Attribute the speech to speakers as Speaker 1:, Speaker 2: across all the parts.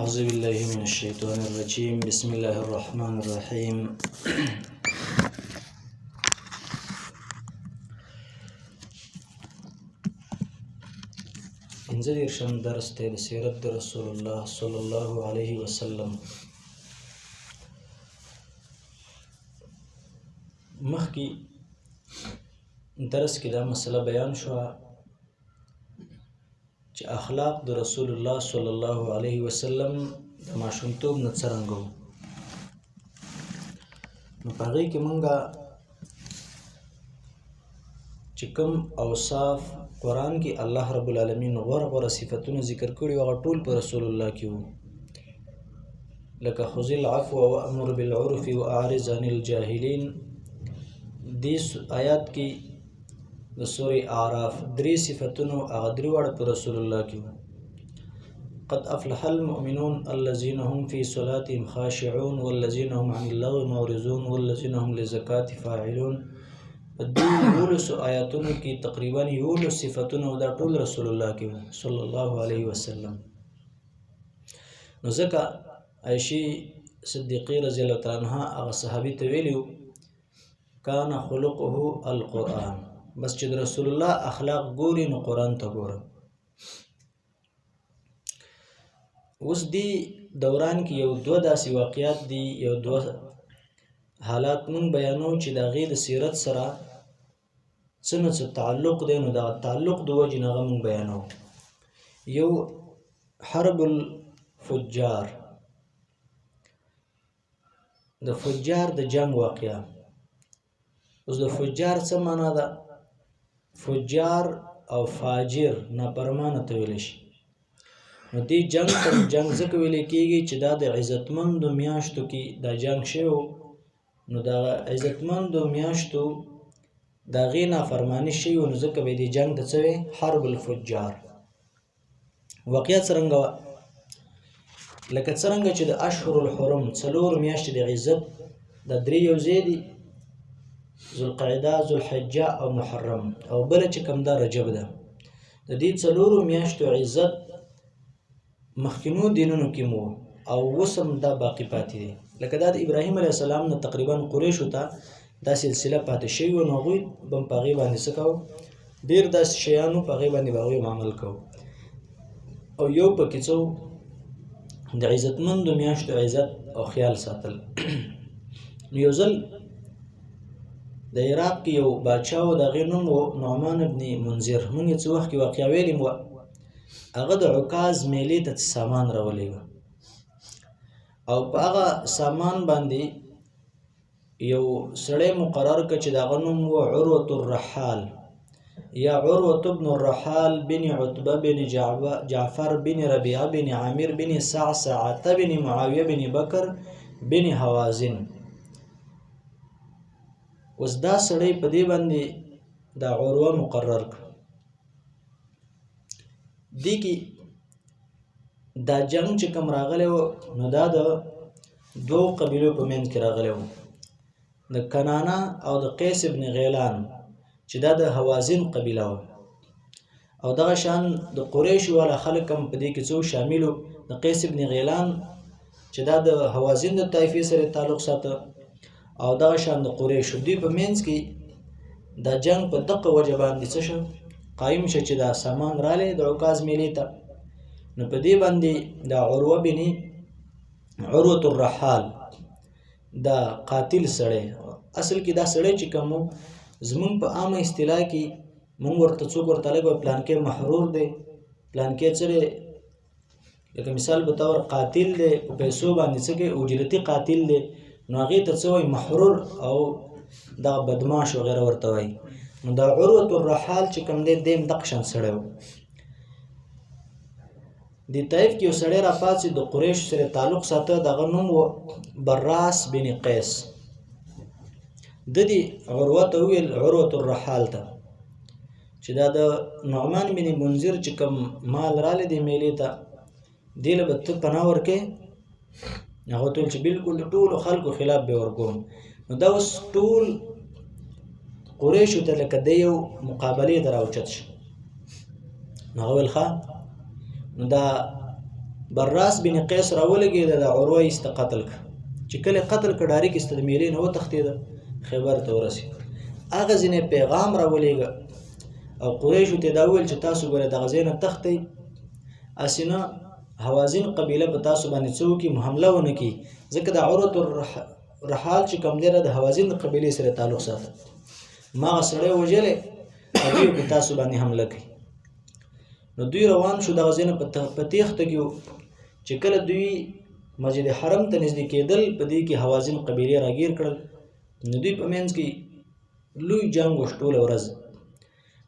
Speaker 1: أعوذ بالله من الشيطان الرجيم بسم الله الرحمن الرحيم پنځه دیرشم درس دی د سیرت د رسول الله صلی الله علیه وسلم. مخکې درس کې دا مسله بیان شوه چې اخلاق د رسول الله صلی الله علیه وسلم د ماشومتوب نه څرنګه وو. نو په هغې کې مونږه چې کوم اوصاف قرآن کې الله رب العالمین غوره صفتونه ذکر کړي هغه ټول په رسول الله کې وو، لکه خذ العفو وامر بالعرف واعرض عن الجاهلین. دې آیات کې د سورې اعراف درې صفتونه هغه درې واړه په رسول الله کې وو. قد افلح المؤمنون الذين هم في صلاتهم خاشعون والذين هم عن اللغو معرضون والذين هم للزکاة فاعلون. په دې 11 آیاتونو کې تقریبا 11 صفتونه دا ټول رسول الله کې وو صلی الله علیه وسلم. نو ځکه عائشہ صدیقه رضی الله تعالی عنها هغه صحابي ته ویلو کان خلقه القرآن، بس چې رسول الله اخلاق ګوري نو قرآن ته ګوره. اوس دی دوران کې یو دوه داسې واقعات دي، یو دوه حالات مونږ بیانو چې د هغې د سیرت سره څه نه څه تعلق دی. نو دغه تعلق د وجې نه هغه مونږ بیانو. یو حرب الفجار، د فجار د جنگ واقعه. اوس د فجار څه معنا ده؟ فجار او فاجر نافرمانه ته ویلی شي. نو دې جنگ ته جنگ ځکه ویلی کېږي چې دا د عزتمندو میاشتو کې دا جنگ شوی. نو دا عزتمندو میاشتو د هغې نافرماني شوي، نو ځکه به یې دې جنگ ته څه وی؟ حرب الفجار. واقعه څرنګه وه؟ لکه څرنګه چې د اشهر الحرم 4 میاشتې د عزت دا 3 یو ځای دي، ذوالقعده، ذوالحجه او محرم، او بله چې کوم دا رجب ده. د دې 4 میاشتو عزت مخکینو دینونو کې مو او اوس هم دا باقي پاتې دی. لکه دا د ابراهیم علیه السلام نه تقریبا قریشو ته دا سلسله پاتې شوي وه، نو هغوی به په هغې باندې څه کوو؟ ډېر داسې شیانو په هغې باندې به هغوی عمل کوو. او یو پکې څه د عزتمندو میاشتو عزت او خیال ساتل. نو یو ځل د عراق کې یو باچا و، د هغې نوم و نعمان ابن منذر. مونږ یې څه وخت کې واقعه ویلې وه. هغه د عکاظ میلې ته سامان راولی و، او په هغه سامان باندې یو سړی مقرر کړ چې د هغه نوم و عروة الرحال، یا عروة بن الرحال بن عتبه بن جعفر بن ربیعه بن عامر بن صعصعه بن معاویه بن بکر بن حوازن. اوس دا سړی په دې باندې دا عروه مقرر کړ. دې کې دا جنگ چې کوم راغلی و، نو دا د 2 قبیلو په منځ کې راغلی و، د کنانه او د قیس ابن غیلان چې دا د حوازن قبیله و. او دغه شان د قریش والا خلک هم په دې کې څو شامل و. د قیس ابن غیلان چې دا د حوازن د طایفې سره تعلق ساته، او دغه شان د قریشو. دوی په منځ کې دا جنگ په دغه وجه باندې څه شو؟ قایم شو چې دا سامان رالی د عکاظ میلې ته. نو په دې باندې دا عروه بن عروة الرحال دا قاتل سړی، اصل کې دا سړی چې کوم زمونږ په عامه اصطلاح کې مونږ ورته څوک ورته لږ پلانکې محرور دی، پلانکې څه دی، لکه مثال په طور قاتل دی، په پیسو باندې څه کوي، اجرتي قاتل دی. نو هغې ته څه وایي؟ محرور، او دا بدماش وغیره ورته وایي. نو دا عروة الرحال چې کوم دی دیم دغه شان سړی و. دې طایف کې یو سړی راپاڅېد، د قریشو سره تعلق ساته، دغه نوم و براس بن قیس. د دې عروه ته وویل عروة الرحال ته چې دا د نعمان بن منذر چې کوم مال رالی دی میلې ته، دې له به ته پناه ورکې؟ هغه ټول چې بالکل د ټولو خلکو خلاف به ورکوم. نو دا اوس ټول قریشو ته لکه د یو مقابلې ته راوچت شو. نو هغه ویل ښه، نو دا براس بن قیس راولګېد د عروه ایسته قتل کړ چې کله قتل کړ ډایرک ایسته د میلې نه وتښتېده خیبر ته ورسېد هغه ځینې پیغام راولېږه او قریشو ته دا وویل چې تاسو ګوره دغه ځای نه تښتئ هسې نه حوازن قبیله په تاسو باندې څه وکړي حمله ونه کړي ځکه د عروة الرحال چې کوم دی د حوازن قبیلې سره تعلق ساته ما هغه سړی وژلی او دوی په تاسو باندې حمله کوي نو دوی روان شو دغه ځای نه په تېښته کې چې کله دوی مسجد حرم ته نږدې کېدل په دې کې حوازن قبیلې راګیر کړل نو دوی په منځ کې لوی جنګ وشو ټوله ورځ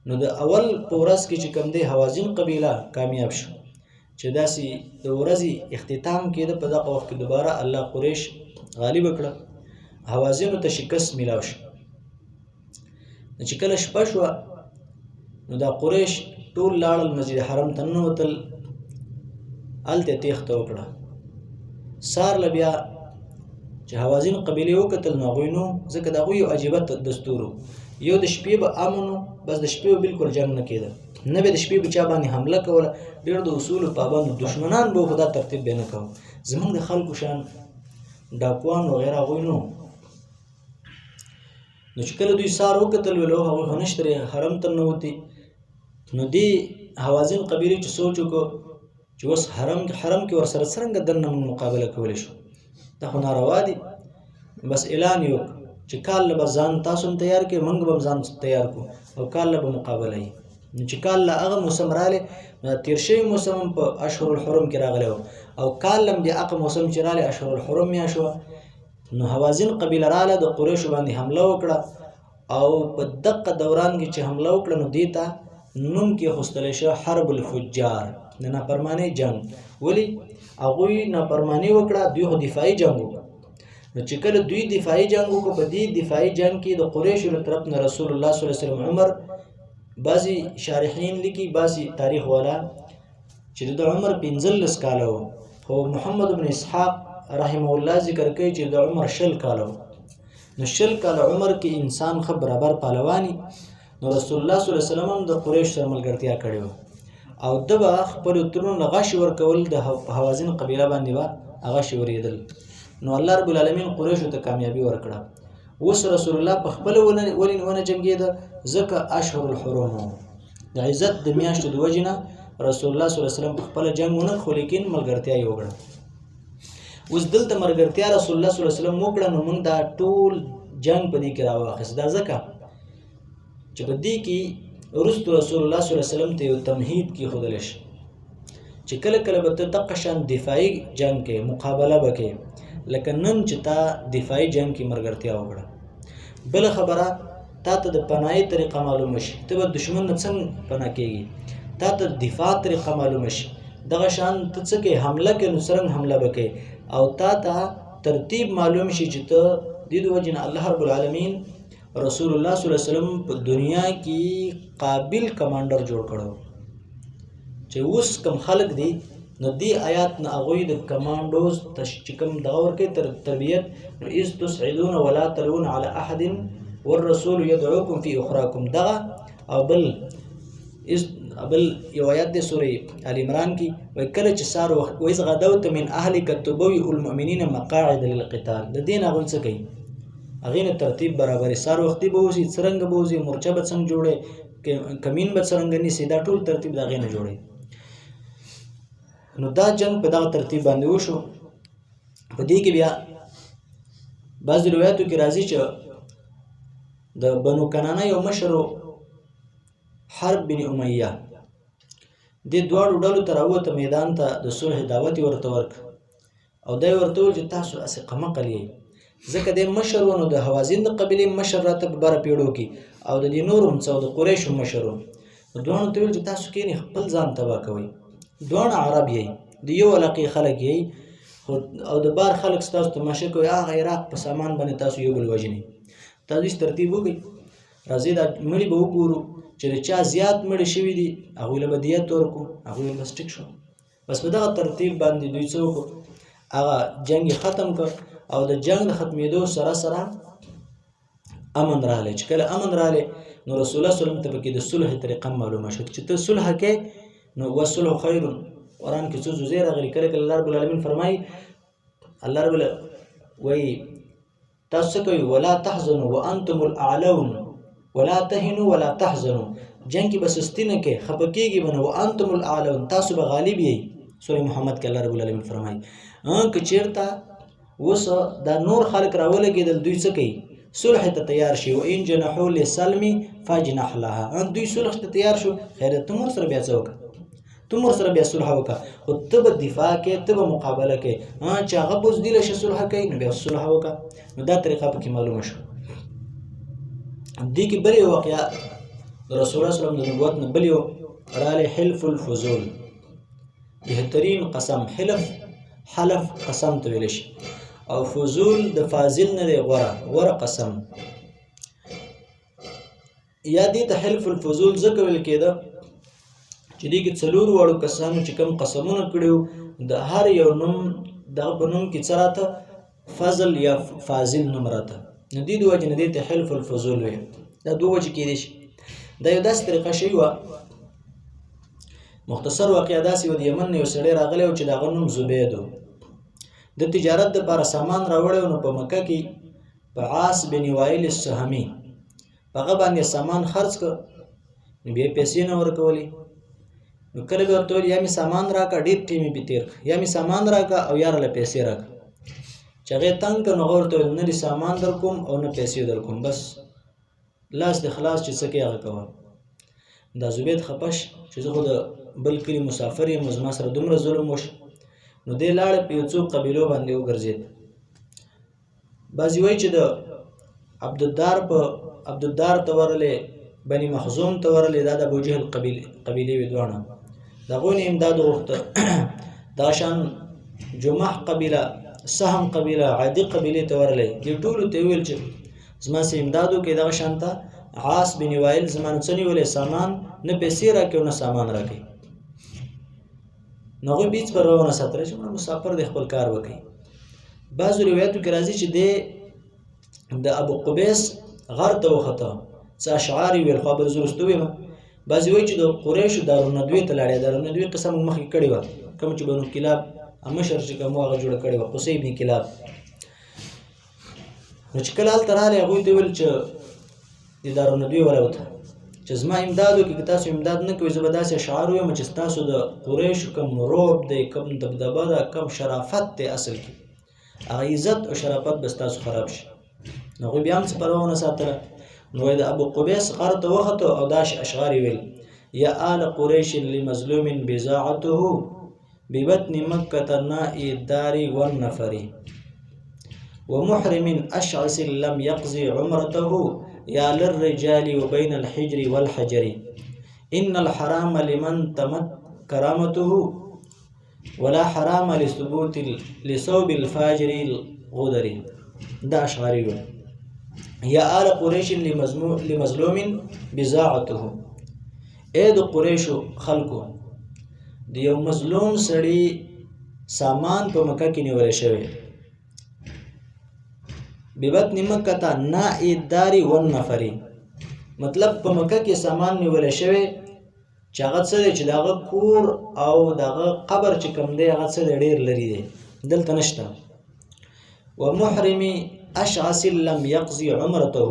Speaker 1: نو د اول په ورځ کې چې کوم دی حوازن قبیله کامیاب شو چې داسې د ورځې اختتام کېده په دغه وخت کې دوباره الله قریش غالب کړه حوازنو ته شکست میلاو شو چې کله شپه شوه نو دا قریش ټول لاړل مسجد حرم ته ننوتل هلته تېښته وکړه سار له بیا چې حوازن قبیلې وکتل نو هغوی نو ځکه د هغوی یو عجیبه دستور یو د شپې به امن و بس د شپې به بالکل جنګ نه کېده نه به د شپې به چا باندې حمله کوله ډېر د اصولو پابند دشمنان به خو دا ترتیب به نه کوه زموږ د خلکو شان ډاکوان وغیره هغوی نو چې کله دوی سار وکتل ویلو هغوی خو نشته حرم ته ننوتي نو دې حوازن قبیلې چې سوچ وکړو چې اوس حرم کې ورسره څرنګه دننه موږ مقابله کولی شو دا خو ناروا دي بس اعلان یې وکړ چې کال له به ځان تاسو هم تیار کړئ موږ به هم ځان تیار کړو او کال له به مقابله یي چې کال له هغه موسم رالی تېر شوی موسم هم په اشهر الحرم کې راغلی و او کال له هم بیا هغه موسم چې رالی اشهر الحرم میاشت وه نو حوازن قبیله راله د قریشو باندې حمله وکړه او په دقه دوران کې چې حمله وکړه نو دې ته نوم کې اخیستلی شو حرب الفجار د نافرمانۍ جنګ ولې هغوی نافرماني وکړه دوی خو دفاعي جنګ وکړه نو چې کله دوی دفاعي جنګ وکړو په دې دفاعي جنګ کې د قریشو له طرف نه رسول الله صلی الله علیه وسلم عمر بعضې شارحین لیکي بعضې تاریخ والا چې د عمر 15 کاله و خو محمد بن اسحاق رحمه الله ذکر کوي چې د عمر 20 کاله و نو 20 کاله عمر کې انسان ښه برابر پهلواني نو رسول الله صلی الله علیه وسلم هم د قریش سره ملګرتیا کړې وه او ده به خپلو ترونو له غاشي ورکول د حوازن قبیله باندې به غاشي ورېدل نو الله رب العالمین قریشو ته کامیابي ورکړه اوس رسول الله په خپله ولې ونه جنګېده ځکه اشهر الحرم و د عزت د میاشتو د وجې نه رسول الله صلی الله علیه وسلم په خپله جنګ ونه خو لیکن ملګرتیا یې وکړه اوس دلته ملګرتیا رسول الله صلی الله علیه وسلم وکړه نو موږ دا ټول جنګ په دې کې راواخیست دا ځکه چې په دې کې وروسته رسول الله صلی الله علیه وسلم ته یو تمهید کېښودلی شي چې کله کله به ته دقه شان دفاعي جنګ کې مقابله به کې لکه نن چې تا دفاعي جنګ کې ملګرتیا وکړه بله خبره تا ته د پناهي طریقه معلومه شي ته به دشمن نه څنګه پناه کېږي تا ته دفاع طریقه معلومه شي دغه شان ته څه کې حمله کې نو څرنګه حمله به کوې او تا ته ترتیب معلوم شي چې ته دې د وجې نه الله رب العالمین رسول الله صلی الله علیه وسلم په دنیا کې قابل کمانډر جوړ کړو چې اوس کم خلق دي نو دې آیات نه هغوی د کمانډوز چې کوم دغه ورکوي تربیت نو اذ تسعدون ولا تلون علی احد والرسول يدعوكم في اخراكم دغه او بل یو آیات دی سورې آل عمران کې وایي کله چې سار وخت وایذ غدوت من اهلک تبوئ المؤمنین مقاعد للقتال د دې نه هغوی څه کوي هغې نه ترتیب برابرې سار وختي به اوسي څرنګه به اوسي مورچه به څنګه جوړې کمین به څرنګه نیسي دا ټول ترتیب د هغې نه جوړې نو دا جنګ په دغه ترتیب باندې وشو په دې کې بیا بعضې روایاتو کې راځي چې د بنو کنانه یو مشر حرب بن امیه دې دواړو ډلو ته راووته میدان ته د صلح دعوت یې ورته ورکړ او دا یې ورته وویل چې تاسو هسې قمقل یئ ځکه دی مشر و نو د حوازن د قبیلې مشر راته په بره پیړو کې او د دې نورو هم څه او د قریشو مشر و نو دواړو ته ویل چې تاسو کښېنئ خپل ځان تباه کوئ دواړه عرب یئ د یو علاقې خلک یئ او د بار خلک ستاسو تماشه کوي هغه عراق په سامان باندې تاسو یو بل وژنئ تاسو هېڅ ترتیب وکړئ راځئ دا مړي به وګورو چې د چا زیات مړي شوي دي هغوی له به دیت ورکړو هغوی بس ټیک شو بس په دغه ترتیب باندې دوی څه وکړو هغه جنګ یې ختم کړ او د جنگ د ختمېدو سره سره امن راغلی چې کله امن راغلی نو رسول الله صلی الله علیه وسلم ته پکې د صلح طریقه معلومه شوه چې ته صلح کې نو وصلح خیر قرآن کې څو ځای راغلي کله کله الله رب العالمین فرمایي الله رب وایي تاسو څه کوئ ولا تحزنوا وانتم الاعلون ولا تهنوا ولا تحزنوا جنگ کې بس سستی نه کې خفه کېږئ به نه وانتم الاعلون تاسو به غالب یئ سورې محمد کې الله رب العالمین فرمایي که چېرته اوس دا نور خلک راولګېدل دوی څه کوي صلح ته تیار شي وان جنحوا للسلم فاجنح لها دوی صلح ته تیار شو خیر ته مور سره بیا څه وکړه ته مور سره بیا صلح وکړه خو ته به دفاع کوې ته به مقابله کوې چې هغه بزدله شي صلح کوي نو بیا صلح وکړه نو دا طریقه پکې معلومه شو دې کې بلې واقعه د رسول الله صلی الله علیه وسلم د نبوت نه بلې راغلی حلف الفضول بهترین قسم حلف قسم ته ویلی شي او فضول د فاضل نه دی غوره قسم یا دې ته حلف الفضول ځکه ویل کېده چې دې کې څلور واړو کسانو چې کوم قسمونه کړي وو د هر یو نوم دغه په نوم کې څه راته فضل یا فاضل نوم راته نو دې د وجې نه دې ته حلف الفضول ویل دا دوه وجې کېدی شي دا یو داسې طریقه شوې وه مختصر واقعه داسې و د یمن نه یو سړی راغلی و چې د هغه نوم زبید و د تجارت دپاره سامان راوړی و نو په مکه کې په عاص بن وائل السهمي په هغه باندې سامان خرڅ کړ نو بیا پیسې نه ورکولې نو کله به ورته ویل یا مې سامان راکړه ډېر ټیم یې پې تېر کړه یا مې سامان راکړه او یا راله پیسې راکړه چې هغې تنګ کړه نو هغه ورته ویل نه دې سامان در کوم او نه پیسې در کوم بس لاس دې خلاص چې څه کوې هغه کوه دا زبید خپش چې زه خو د بل کلي مسافر یم زما سره دومره ظلم وشو نو دې لاړه په یو څو قبیلو باندې وګرځېد بعضې وایي چې د عبدالدار ته ورغلی بني مخزوم ته ورغلی دا د ابوجهل قبیلې وې دواړه د هغوی نه امداد وغوښته دا شان جمح قبیله سهم قبیله عادي قبیلې ته ورغلی دې ټولو ته یې ویل چې زما سه امداد وکړئ دغه شان ته عاص بن وائل زما نه څه نیولی سامان نه پیسې راکړي او نه سامان راکړي نو هغوی بیچ پر ونه ساتلی چې مسافر دی خپل کار وکړي بعضو روایتو کې راځي چې دی د ابو قبیس غر ته وخته څه اشعار یې ویل خو به زه وروسته ویم بعضې وایي چې د قریشو دارالندوې ته لاړې دارالندوې قصه موږ مخکې کړې وه کوم چې بنو کلاب مشر چې کوم هغه جوړه کړې وه قصی بن کلاب نو چې کله هلته راغلی هغوی ته ویل چې د دارالندوې وروته چې زما امداد وکړي که تاسو امداد نه کوئ زه به داسې اشعار ویم چې ستاسو د قریشو کوم رعب دی کوم دبدبه ده کوم شرافت دی اصل کې هغه عزت او شرافت به ستاسو خراب شي نو هغوی بیا هم څه پروا ونه ساتله نو د ابو قبیس غر ته وخته او دا اشعار یې ویل یا آل قریش لمظلوم بضاعته ببطن مکة نائی الدار والنفر ومحرم أشعث لم يقضي عمرته يا للرجال وبين الحجر والحجر إن الحرام لمن تمت كرامته ولا حرام لصوب الفاجر الغدر دا أشعار يقول يا آل قريش لمظلوم بضاعته اے د قریشو خلکو د یو مظلوم سړي سامان په مکه کې نیول شوی ببطن مکه ته نائی الدار والنفر مطلب په مکه کې سامان نیول شوی چې هغه څه دی چې د هغه کور او د هغه قبر چې کوم دی هغه څه دی ډېر لرې دی دلته نشته ومحرم اشعث لم يقضي عمرته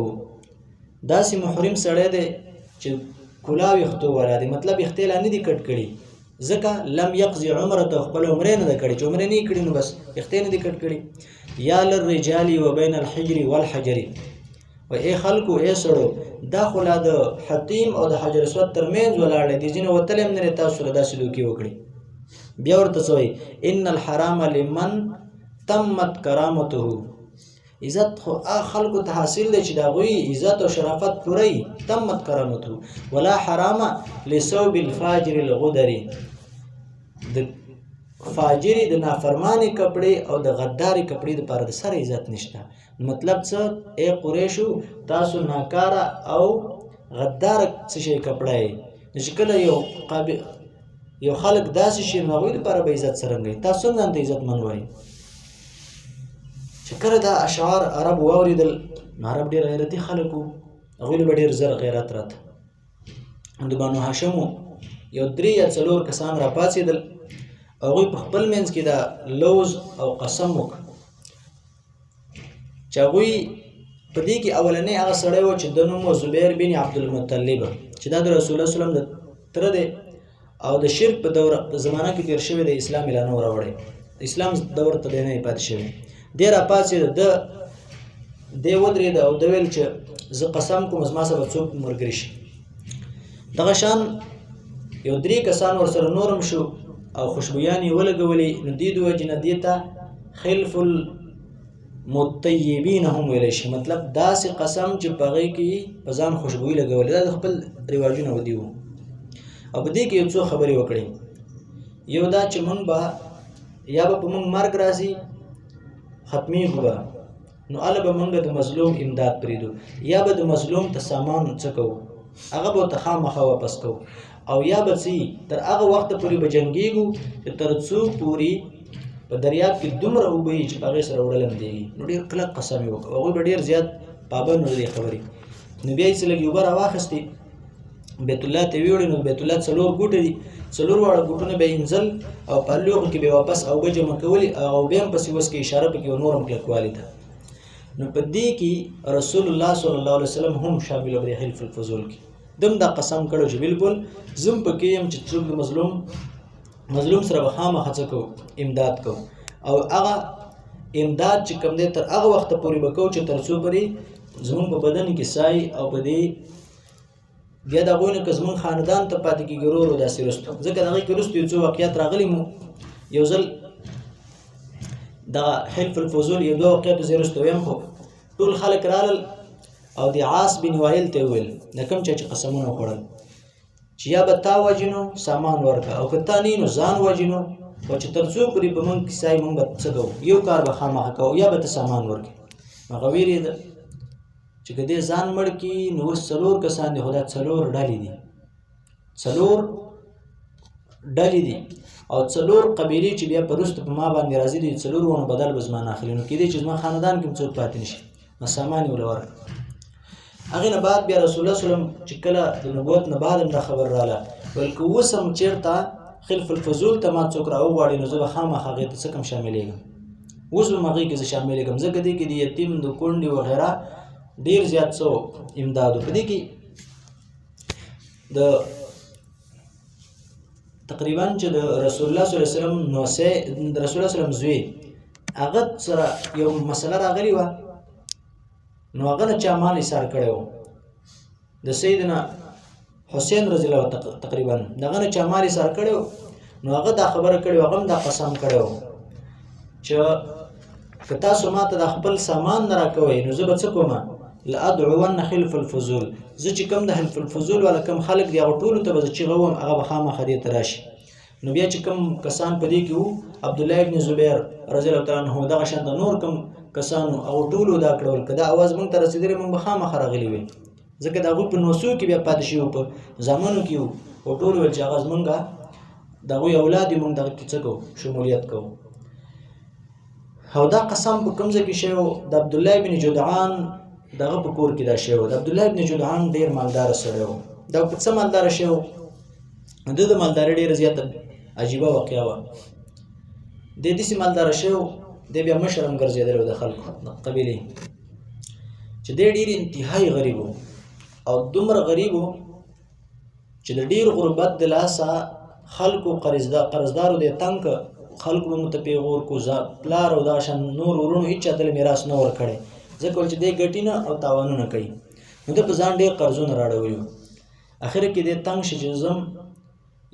Speaker 1: داسې محرم سړی دی چې کلاو یختو والا دی مطلب یختې لا نه دي کټ کړي ځکه لم یقضي عمرته خپل عمرې نه ده کړې چې عمرې نه یې کړي نو بس یختې نه دي کټ کړي یا للرجال وبین الحجر والحجر و ای خلکو ای سړو دا خو لا د حتیم او د حجر اسود ترمنځ ولاړ دی ځینې وتلی هم نه دی تاسو سره داسې دوکې وکړي بیا ورته څه وایي ان الحرام لمن تمت کرامته عزت خو خلکو ته حاصل دی چې د هغوی عزت او شرافت پوره وي تمت کرامته ولا حرام لصوب الفاجر الغدر د فاجری د نافرمانې کپړې او د غدارې کپړې دپاره د سره عزت نشته مطلب څه ای قریشو تاسو ناکاره او غداره څه شی کپړه یې نو چې کله یو خلک داسې شي نو هغوی دپاره به عزت څرنګه وي تاسو څنګه ته عزت من وایي چې کله دا اشعار عرب واورېدل نو عرب ډېر غیرتي خلک وو هغوی له به ډېر زر غیرت راته د بانو هاشمو یو 3 یا 4 کسان راپاڅېدل هغوی په خپل منځ کې دا لوز او قسم وکړ چې هغوی په دې کې اولنی هغه سړی و چې د نوم و زبیر بن عبدالمطلب چې دا د رسول الله صلی الله علیه وسلم د تره دی او د شرک په دوره په زمانه کې تیر شوی د اسلام اعلان راوړی اسلام دور ته نه پاتې شوی دی راپاسې د دی ودرېد او د ویل چې زه قسم کوم زما سره څوک ملګري شي دغه شان یو درې کسان ورسره نورم شو او خوشبویانې ولګولې نو دې د وجې نه دې ته خلف المطیبین هم ویلی شي مطلب داسې قسم چې په هغې کې په ځان خوشبویي لګولې دا د خپل رواجونه ودي وو او په دې کې یو څو خبرې وکړې یو دا چې موږ به یا به په موږ مرګ راځي ختمیږو به نو هله به موږ د مظلوم امداد پرېږدو یا به د مظلوم ته سامان څه کوو هغه به ورته خامخا واپس کوو او یا به څه تر هغه وخته پورې به جنګېږو چې تر څو پورې په دریاب کې دومره اوبه وي چې په هغې سره وړل لمدېږي نو ډېر کلک قسم یې وکړ هغوی به ډېر زیات پابند وو د دې خبرې نو بیا یې څه لږې اوبه راواخېستې بیت الله ته ویوړې نو بیت الله 4 ګوټه دي 4 واړه ګوټونه به یې انځل او په لوښو کې به واپس اوبه جمع کولې او بیا هم پسې وس کې اشاره پکې نور هم کلکوالي ته نو په دې کې رسول الله صلی الله علیه وسلم هم شامل و د حلف الفضول کې دم دا قسم کړو چې بالکل زم پکې يم چې څوک مظلوم سره به خامخا څه کوو امداد کوو او هغه امداد چې کوم دی تر هغه وخته پورې به کوو چې تر څو پورې زمونږ په بدن کې سای او په دې بیا د هغوی نه که زمونږ خاندان ته پاتې کېږي ورو ورو داسې رستو ځکه د هغې کې رستو یو څو واقعیات راغلي مو یو ځل دغه حلف الفضول یو 2 واقعیاتو زه رستو ویم خو ټول خلک رالل او د عاص بن وائل ته وویل د کوم چا چې قسمونه وخوړل چې یا به تا وجنو سامان ورکړه او که تا نه نو ځان وجنو او چې تر څو پورې به موږ کیسای موږ به څه کوو یو کار به خامخا کوو یا به ته سامان ورکړې هغه ویرېده چې که دې ځان مړ کړي نو اوس 4 کسان دي خو دا 4 ډلې دي 4 ډلې دي او 4 قبیلې چې بیا په وروسته په ما باندې راځي دي 4 ونه بدل به زما نه اخلي نو کېدای چې زما خاندان کې څوک پاتې نه شي نو سامان یې ورله ورکړه هغې نه بعد بیا رسول الله وسلم چې کله د نبوت نه بعد هم دا خبر راله ویل که اوس هم چېرته خلف الفضول ته ما څوک راوغواړي نو زه به خامخا هغې ته څه کم شاملېږم اوس به م هغې کې زه شاملېږم ځکه دې کې د یتیم د کونډې وغیره ډېر زیات څه امدادو په دې کې د تقریبا چې د رسول الله صلی الله علیه وسلم نوسې د رسول الله صلی الله علیه وسلم زوی هغه سره یو مسله راغلې وه نو هغه نه چا مال ایثار کړی و د سیدنا حسین رضی الله تقریبا دغه نه چا مال ایثار کړی و نو هغه دا خبره کړې و هغه هم دا قسم کړی و چې که تاسو ما ته د خپل سامان نه راکوئ نو زه به څه کوم لأدعون خلف الفضول زه چې کوم د حلف الفضول والا کوم خلک دی هغه ټولو ته به زه چیغه وم هغه به خامخا دې ته راشي نو بیا چې کوم کسان په دې کې وو عبدالله ابن زبیر رضی الله تعالی عنه دغه شان د نور کوم کسانو او ټولو دا کړول که دا اواز موږ ته رسېدلی موږ به خامخا راغلي وي ځکه د هغوی په نوسو کې بیا پاتې شوي په زامنو کې وو او ټول ویل چې هغه زمونږ د هغوی اولاد یې موږ دغه کې څه کوو شمولیت کوو او دا قسم په کوم ځای کې شوی و د عبدالله بن جدعان دغه په کور کې دا شوی و د عبدالله بن جدعان ډېر مالداره سړی و دا په څه مالداره شوی و د د مالدارۍ ډېره زیاته عجیبه واقعه وه دی داسې مالداره شوی و دی بیا مشر هم ګرځېدلی و د خلکو د قبیلې چې دی ډېر انتهایي غریب و او دومره غریب و چې د ډېر غربت د لاسه خلکو قرضدارو دی تنګ خلکو به مو ته پیغور کو پلار او دا شان نور ورونو هېچ چا ته میراث نه ورکړی ځکه چې دی ګټي نه او تاوانونه کوي نو ده په ځان ډېر قرضونه راړولي وو اخر کې دی تنګ شي چې ځم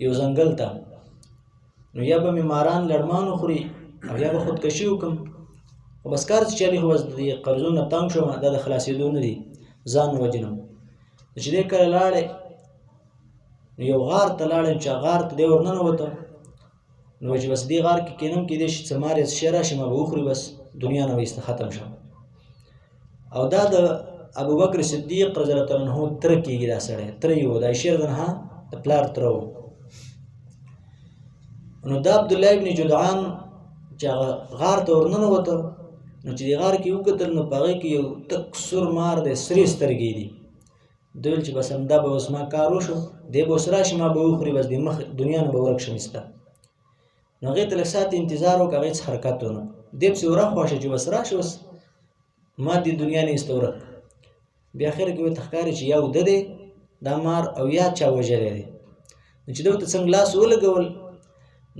Speaker 1: یو ځنګل ته نو یا به مې ماران لړمان وخوري او یا به خودکشي وکړم خو بس کار چې چلي خو بس د قرضونه تنګ شوم دا د خلاصېدو نه دي ځان وجنم چې دی کله لاړی نو یو غار ته لاړم چې غار ته دی ورننوته نو چې بس دې غار کې کینم کېدای شي څه مار یا څه شی راشي ما به وخوري بس دنیا نه به ایسته ختم شم او دا د ابوبکر صدیق رضی الله عنه تره کېږي دا سړی تره یې و د عایشې رضی الله د پلار تره و نو دا عبدالله ابن جدعان چې هغه غار ته ورننوته نو چې دې غار کې وکتل نو په هغې کې یو تک سور مار دی سرې سترګې دي دوی ویل چې بس همدا به اوس ما کار وشو دی به اوس راشي ما به وخوري بس د مخ دنیا نه به ورک شم ایسته نو هغې ته لږ ساعت انتظار وکړه، هغې څه حرکت ونه دې پسې ورخواشه چې بس راشه اوس ما دې دنیا نه ایسته ورک. بیا اخر کې ورته ښکاري چې یا ده دی دا مار او یا چا وژلی دی. نو چې ده ورته څنګه لاس ولګول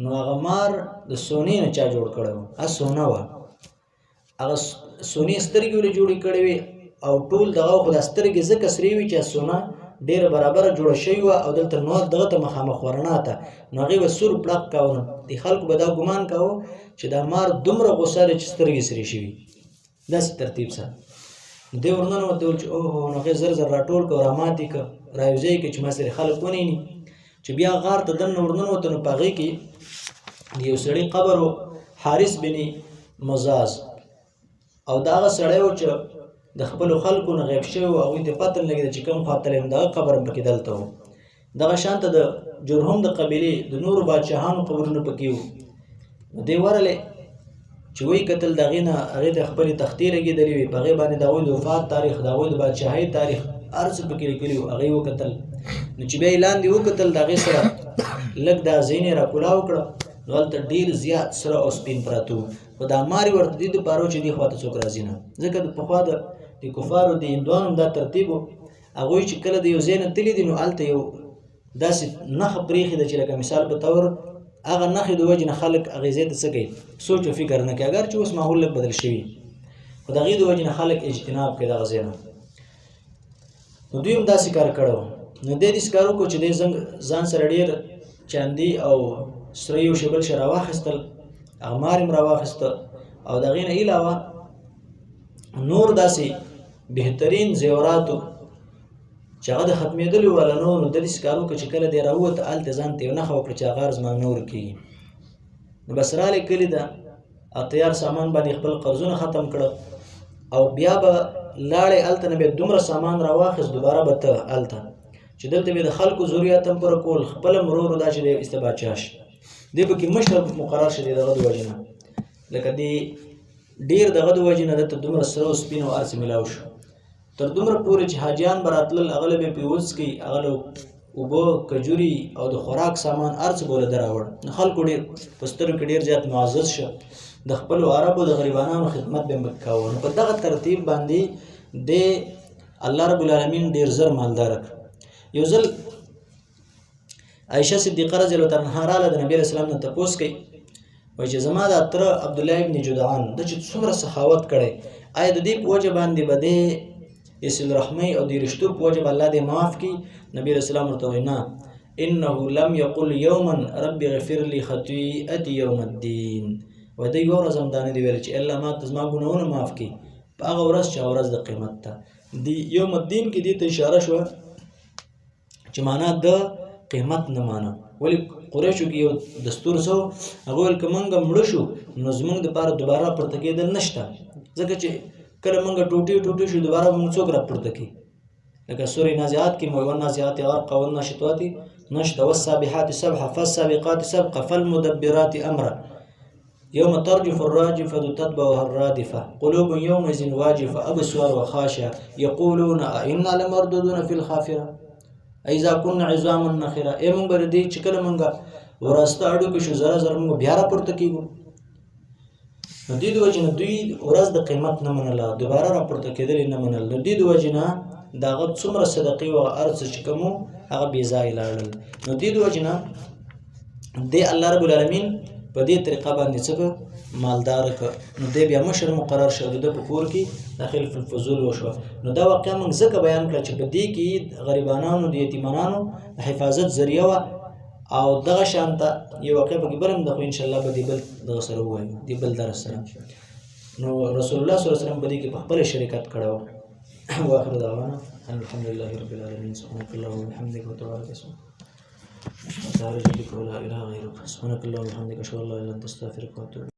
Speaker 1: نو هغه مار د سونې نه چا جوړ کړی و، سونه وه، هغه سونې سترګې ولې جوړې کړې وې او ټول دغه خو دا سترګې ځکه سرې وي چې سونه ډېره برابره جوړه شوې وه او دلته نور دغه ته مخامخ ورڼا ته، نو هغې به سور پړق کاوه. نو د خلکو به دا ګمان کاوه چې دا مار دومره غوسه دی چې سترګې سرې شوي، داسې ترتیب سره. دی ورننوته ویل چې اوهو، نو هغې زر زر راټول کړه، رامات یې کړه، رایوځای کړه چې ما سره خلک ونیني. چې بیا غار ته دننه ورننوته نو په هغې کې د یو سړي قبر و، حارث بن مزاز، او د هغه سړی و چې د خپلو خلکو نه غیب شوی و، هغوی ته پته نه لګېده چې کوم خوا تللی یم، د هغه قبر هم پکې دلته و. دغه شانته د جرهم د قبیلې د نورو بادشاهانو قبرونه پکې وو. نو دی ورغلی چې وایي کتل د هغې نه، هغې ته خپلې تختې لګېدلې وې، په هغې باندې د هغوی د وفات تاریخ، د هغوی د بادشاهۍ تاریخ، هر څه پکې لیکلي وو. هغې وکتل، نو چې بیا یې لاندې وکتل د هغې سره لږ دا ځایونه یې راکولاو کړه، نو هلته ډېر زیات سره او سپین پراته وو. خو دا مار یې ورته دې دپاره و چې دې خوا ته څوک راځي نه، ځکه د پخوا د کفارو د هندوانو هم دا ترتیب و، هغوی چې کله د یو ځای نه تللي دي نو هلته یو داسې نښه پرېښې ده چې لکه مثال په طور هغه نښې د وجې نه خلک هغې ځای ته څه کوي، سوچ او فکر نه کوي، اگر چې اوس ماحول لږ بدل شوي، خو د هغې د وجې نه خلک اجتناب کوي دغه ځای نه. نو دوی هم داسې کار کړی و. نو دی داسې کار وکړو چې دی ځان سره ډېر چاندي او سره یو شی بل شی راواخیستل، هغه مار یې هم راواخیسته، او د هغې نه علاوه نور داسې بهترین زیوراتو چې هغه د ختمېدلو والا نه و. نو ده داسې کار وکړه چې کله دی راووته هلته ځان ته یو نښه وکړه چې هغه زما نه ورکېږي. نو بس رالی کلي ده او تیار سامان باندې خپل قرضونه ختم کړه، او بیا به لاړې هلته نه بیا دومره سامان راواخیست دوباره به ته هلته چې دلته به د خلکو ضرورت هم پوره کول، خپله هم ورو ورو دا چې دی ایسته باچا شي. دی پکې مشر مقرر شي دی دغه د وجې نه، لکه دی ډېر دغه د وجې نه دلته دومره سره او سپین او هر څه میلاو شو، تر دومره پورې چې حاجیان به راتلل، هغه له به یې پرې وڅکي، هغه له اوبه، کجوري او د خوراک سامان هر څه به له ده راوړ. نو خلکو ډېر په سترګو کې ډېر زیات معزز شه، د خپلو عربو د غریبانانو خدمت به یې کاوه. نو په دغه ترتیب باندې دی الله رب العالمین ډېر زر مالداره کړ. یو ځل عایشه صدیقه رضی الله تعالی عنها راله، د نبي علیه السلام نه تپوس کوي، وایي چې زما دا تره عبدالله ابن جدعان ده چې څومره سخاوت کړی، آیا د دې په وجه باندې به دی د صلې رحمۍ او د رشتو په وجه به الله دې معاف کړي؟ نبي علیه السلام ورته وایي نه، انه لم یقل یوما رب اغفر لی خطیئتي یوم الدین. وایي دی یوه ورځ هم دا نه دی ویلی چې الله ما ته زما ګناهونه معاف کړي په هغه ورځ چې هغه ورځ د قیامت ته. د یوم الدین کې دې ته اشاره شوه چې معنا د قیمت نه معنا. ولې قریشو کې یو دستور څه و، هغه ویل که موږ مړه شو نو زموږ دپاره دوباره پورته کېدل نشته، ځکه چې کله موږ ټوټې شو دوباره به موږ څوک را پورته کړي. لکه سورې نازعات کې مو والنازعات غرقا والناشطات نشطا والسابحات سبحا فالسابقات سبقا فالمدبرات امرا يوم ترجف الراجفة تتبعها الرادفة قلوب يومئذ واجفة أبصارها خاشعة يقولون أئنا لمردودون في الحافرة أئذا كنا عظاما نخرة. ای موږ به د دې چې کله موږ وراسته اړوکې شو زره زره موږ بیا را پورته کېږو. نو دې د وجې نه دوی ورځ د قیمت نه منله، دوباره را پورته کېدل یې نه منل. نو دې د وجې نه د هغه څومره صدقې و هغه هر څه چې کوم و هغه بې ځایه لاړل. نو دې د وجې نه دی الله رب العالمین په دې طریقه باندې څه کړه، مالداره کړه. نو دی بیا مشر مقرر شو، د ده په کور کې د خلف الفضول وشوه. نو دا واقعه موږ ځکه بیان کړه چې په دې کې غریبانانو د یتیمانانو د حفاظت ذریعه وه. او دغه شانته یو واقع پکې بل هم ده، خو انشاءالله به دې بل دغه سره ووایو، دې بل درس سره. نو رسول الله صلی الله علیه وسلم په دې کې په خپله شرکت کړی و. واخر دعوانا الحمد لله رب العالمین. سبحانك اللهم وبحمدك وتبارك اسمك وتعالى جدك ولا اله غيرك. سبحانك اللهم وبحمدك اشهد ان لا اله الا انت استغفرك واتوب